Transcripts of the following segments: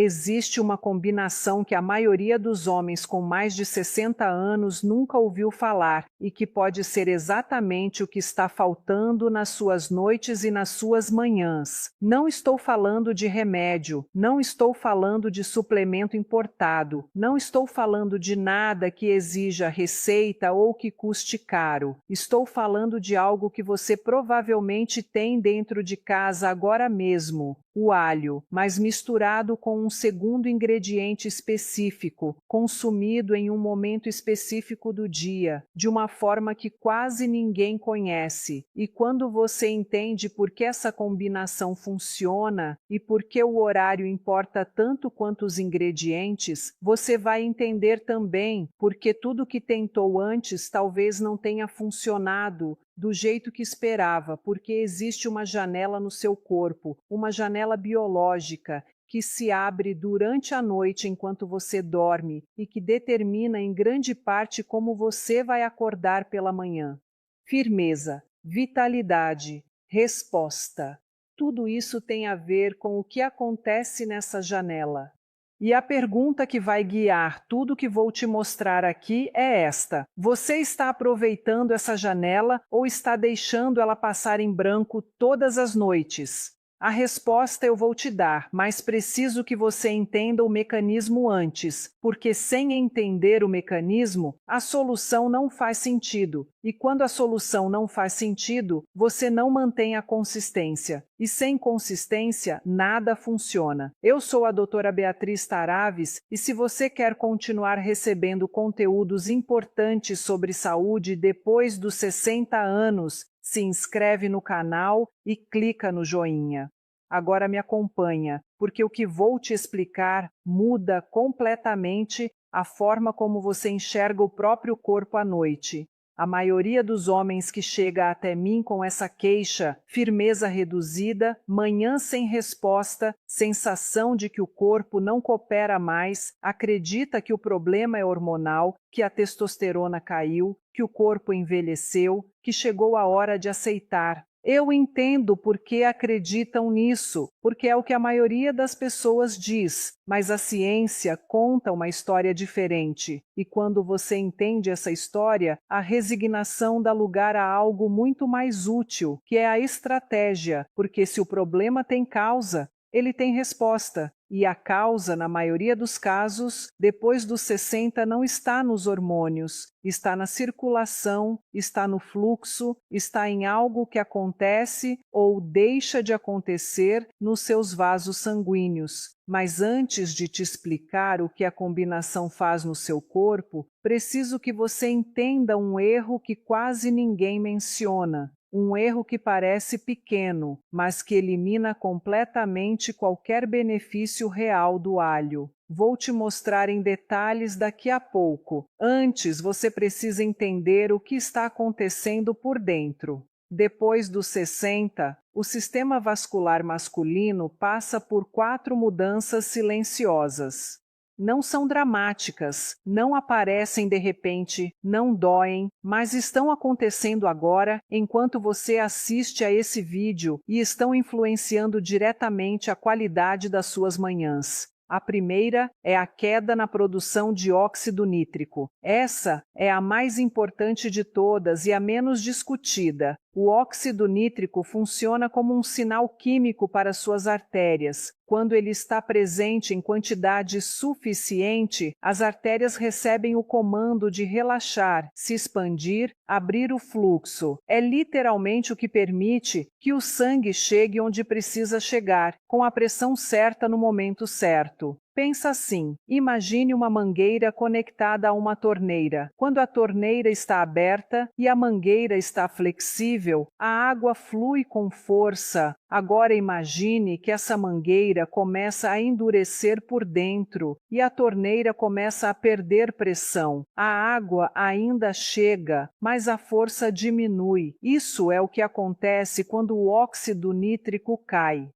Existe uma combinação que a maioria dos homens com mais de 60 anos nunca ouviu falar e que pode ser exatamente o que está faltando nas suas noites e nas suas manhãs. Não estou falando de remédio, não estou falando de suplemento importado, não estou falando de nada que exija receita ou que custe caro. Estou falando de algo que você provavelmente tem dentro de casa agora mesmo. O alho, mas misturado com um segundo ingrediente específico, consumido em um momento específico do dia, de uma forma que quase ninguém conhece. E quando você entende por que essa combinação funciona e por que o horário importa tanto quanto os ingredientes, você vai entender também por que tudo que tentou antes talvez não tenha funcionado do jeito que esperava, porque existe uma janela no seu corpo, uma janela biológica, que se abre durante a noite enquanto você dorme e que determina em grande parte como você vai acordar pela manhã. Firmeza, vitalidade, resposta. Tudo isso tem a ver com o que acontece nessa janela. E a pergunta que vai guiar tudo que vou te mostrar aqui é esta: você está aproveitando essa janela ou está deixando ela passar em branco todas as noites? A resposta eu vou te dar, mas preciso que você entenda o mecanismo antes, porque sem entender o mecanismo, a solução não faz sentido. E quando a solução não faz sentido, você não mantém a consistência. E sem consistência, nada funciona. Eu sou a doutora Beatriz Taraves e se você quer continuar recebendo conteúdos importantes sobre saúde depois dos 60 anos, se inscreve no canal e clica no joinha. Agora me acompanha, porque o que vou te explicar muda completamente a forma como você enxerga o próprio corpo à noite. A maioria dos homens que chega até mim com essa queixa, firmeza reduzida, manhã sem resposta, sensação de que o corpo não coopera mais, acredita que o problema é hormonal, que a testosterona caiu, que o corpo envelheceu, que chegou a hora de aceitar. Eu entendo por que acreditam nisso, porque é o que a maioria das pessoas diz, mas a ciência conta uma história diferente. E quando você entende essa história, a resignação dá lugar a algo muito mais útil, que é a estratégia, porque se o problema tem causa, ele tem resposta. E a causa, na maioria dos casos, depois dos 60, não está nos hormônios, está na circulação, está no fluxo, está em algo que acontece ou deixa de acontecer nos seus vasos sanguíneos. Mas antes de te explicar o que a combinação faz no seu corpo, preciso que você entenda um erro que quase ninguém menciona. Um erro que parece pequeno, mas que elimina completamente qualquer benefício real do alho. Vou te mostrar em detalhes daqui a pouco. Antes, você precisa entender o que está acontecendo por dentro. Depois dos 60, o sistema vascular masculino passa por 4 mudanças silenciosas. Não são dramáticas, não aparecem de repente, não doem, mas estão acontecendo agora enquanto você assiste a esse vídeo e estão influenciando diretamente a qualidade das suas manhãs. A primeira é a queda na produção de óxido nítrico. Essa é a mais importante de todas e a menos discutida. O óxido nítrico funciona como um sinal químico para suas artérias. Quando ele está presente em quantidade suficiente, as artérias recebem o comando de relaxar, se expandir, abrir o fluxo. É literalmente o que permite que o sangue chegue onde precisa chegar, com a pressão certa no momento certo. Pensa assim, imagine uma mangueira conectada a uma torneira. Quando a torneira está aberta e a mangueira está flexível, a água flui com força. Agora imagine que essa mangueira começa a endurecer por dentro e a torneira começa a perder pressão. A água ainda chega, mas a força diminui. Isso é o que acontece quando o óxido nítrico cai.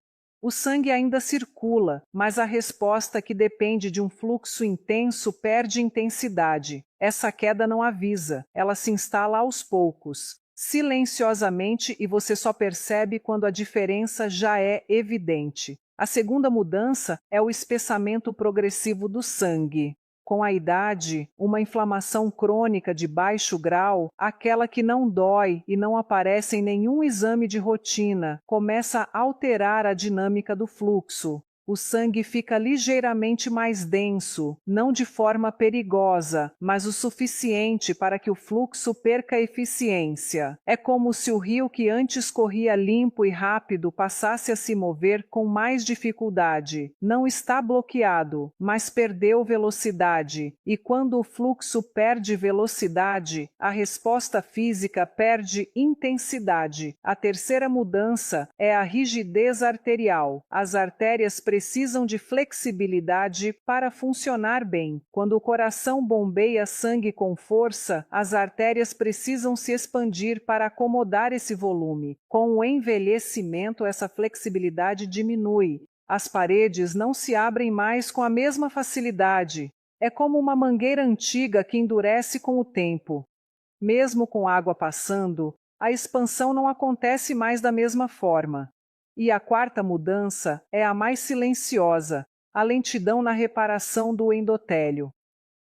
O sangue ainda circula, mas a resposta que depende de um fluxo intenso perde intensidade. Essa queda não avisa, ela se instala aos poucos, silenciosamente, e você só percebe quando a diferença já é evidente. A segunda mudança é o espessamento progressivo do sangue. Com a idade, uma inflamação crônica de baixo grau, aquela que não dói e não aparece em nenhum exame de rotina, começa a alterar a dinâmica do fluxo. O sangue fica ligeiramente mais denso, não de forma perigosa, mas o suficiente para que o fluxo perca eficiência. É como se o rio que antes corria limpo e rápido passasse a se mover com mais dificuldade. Não está bloqueado, mas perdeu velocidade. E quando o fluxo perde velocidade, a resposta física perde intensidade. A terceira mudança é a rigidez arterial. As artérias precisam de flexibilidade para funcionar bem. Quando o coração bombeia sangue com força, as artérias precisam se expandir para acomodar esse volume. Com o envelhecimento, essa flexibilidade diminui. As paredes não se abrem mais com a mesma facilidade. É como uma mangueira antiga que endurece com o tempo. Mesmo com água passando, a expansão não acontece mais da mesma forma. E a quarta mudança é a mais silenciosa, a lentidão na reparação do endotélio.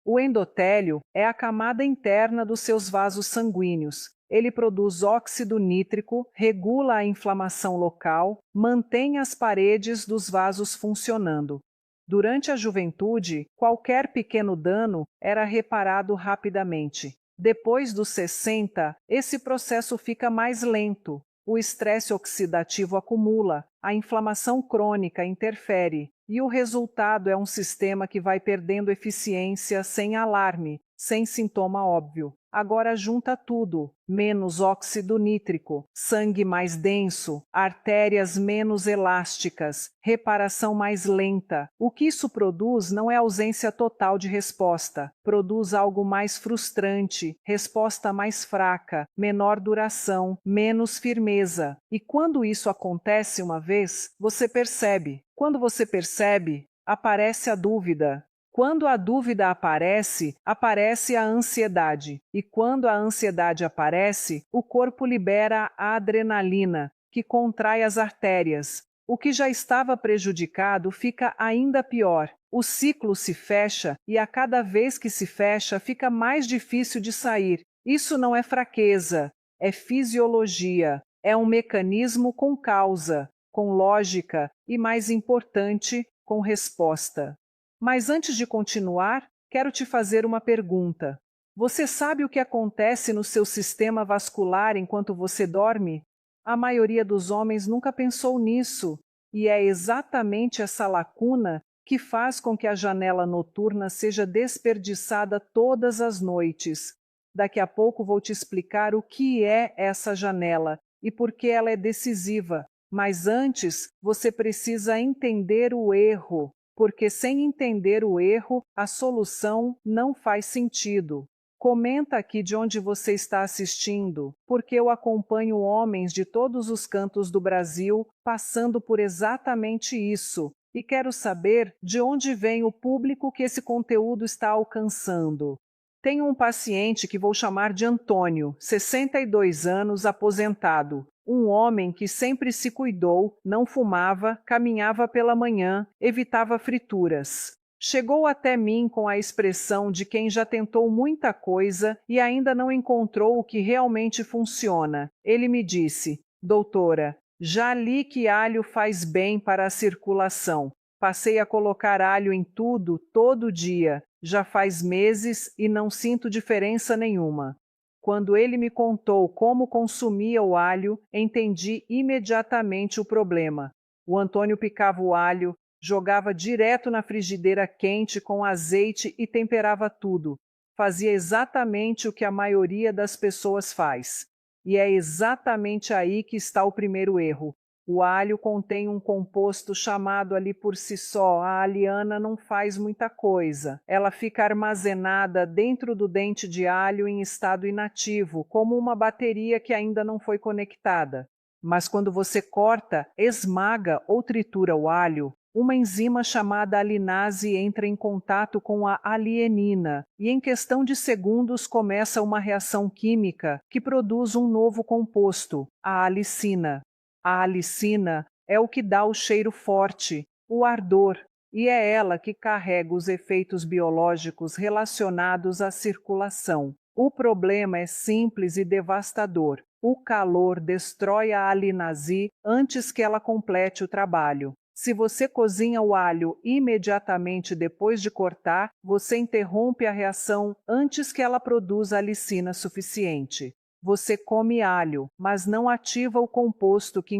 O endotélio é a camada interna dos seus vasos sanguíneos. Ele produz óxido nítrico, regula a inflamação local, mantém as paredes dos vasos funcionando. Durante a juventude, qualquer pequeno dano era reparado rapidamente. Depois dos 60, esse processo fica mais lento. O estresse oxidativo acumula, a inflamação crônica interfere, e o resultado é um sistema que vai perdendo eficiência sem alarme, sem sintoma óbvio. Agora junta tudo: menos óxido nítrico, sangue mais denso, artérias menos elásticas, reparação mais lenta. O que isso produz não é ausência total de resposta, produz algo mais frustrante, resposta mais fraca, menor duração, menos firmeza. E quando isso acontece uma vez, você percebe. Quando você percebe, aparece a dúvida. Quando a dúvida aparece, aparece a ansiedade. E quando a ansiedade aparece, o corpo libera a adrenalina, que contrai as artérias. O que já estava prejudicado fica ainda pior. O ciclo se fecha e a cada vez que se fecha fica mais difícil de sair. Isso não é fraqueza, é fisiologia. É um mecanismo com causa, com lógica e, mais importante, com resposta. Mas antes de continuar, quero te fazer uma pergunta. Você sabe o que acontece no seu sistema vascular enquanto você dorme? A maioria dos homens nunca pensou nisso, e é exatamente essa lacuna que faz com que a janela noturna seja desperdiçada todas as noites. Daqui a pouco vou te explicar o que é essa janela e por que ela é decisiva. Mas antes, você precisa entender o erro, porque sem entender o erro, a solução não faz sentido. Comenta aqui de onde você está assistindo, porque eu acompanho homens de todos os cantos do Brasil passando por exatamente isso, e quero saber de onde vem o público que esse conteúdo está alcançando. Tenho um paciente que vou chamar de Antônio, 62 anos, aposentado. Um homem que sempre se cuidou, não fumava, caminhava pela manhã, evitava frituras. Chegou até mim com a expressão de quem já tentou muita coisa e ainda não encontrou o que realmente funciona. Ele me disse: doutora, já li que alho faz bem para a circulação. Passei a colocar alho em tudo, todo dia. Já faz meses e não sinto diferença nenhuma. Quando ele me contou como consumia o alho, entendi imediatamente o problema. O Antônio picava o alho, jogava direto na frigideira quente com azeite e temperava tudo. Fazia exatamente o que a maioria das pessoas faz. E é exatamente aí que está o primeiro erro. O alho contém um composto chamado ali por si só, a aliana não faz muita coisa. Ela fica armazenada dentro do dente de alho em estado inativo, como uma bateria que ainda não foi conectada. Mas quando você corta, esmaga ou tritura o alho, uma enzima chamada alinase entra em contato com a alienina e em questão de segundos começa uma reação química que produz um novo composto, a alicina. A alicina é o que dá o cheiro forte, o ardor, e é ela que carrega os efeitos biológicos relacionados à circulação. O problema é simples e devastador. O calor destrói a alinazi antes que ela complete o trabalho. Se você cozinha o alho imediatamente depois de cortar, você interrompe a reação antes que ela produza alicina suficiente. Você come alho, mas não ativa o composto que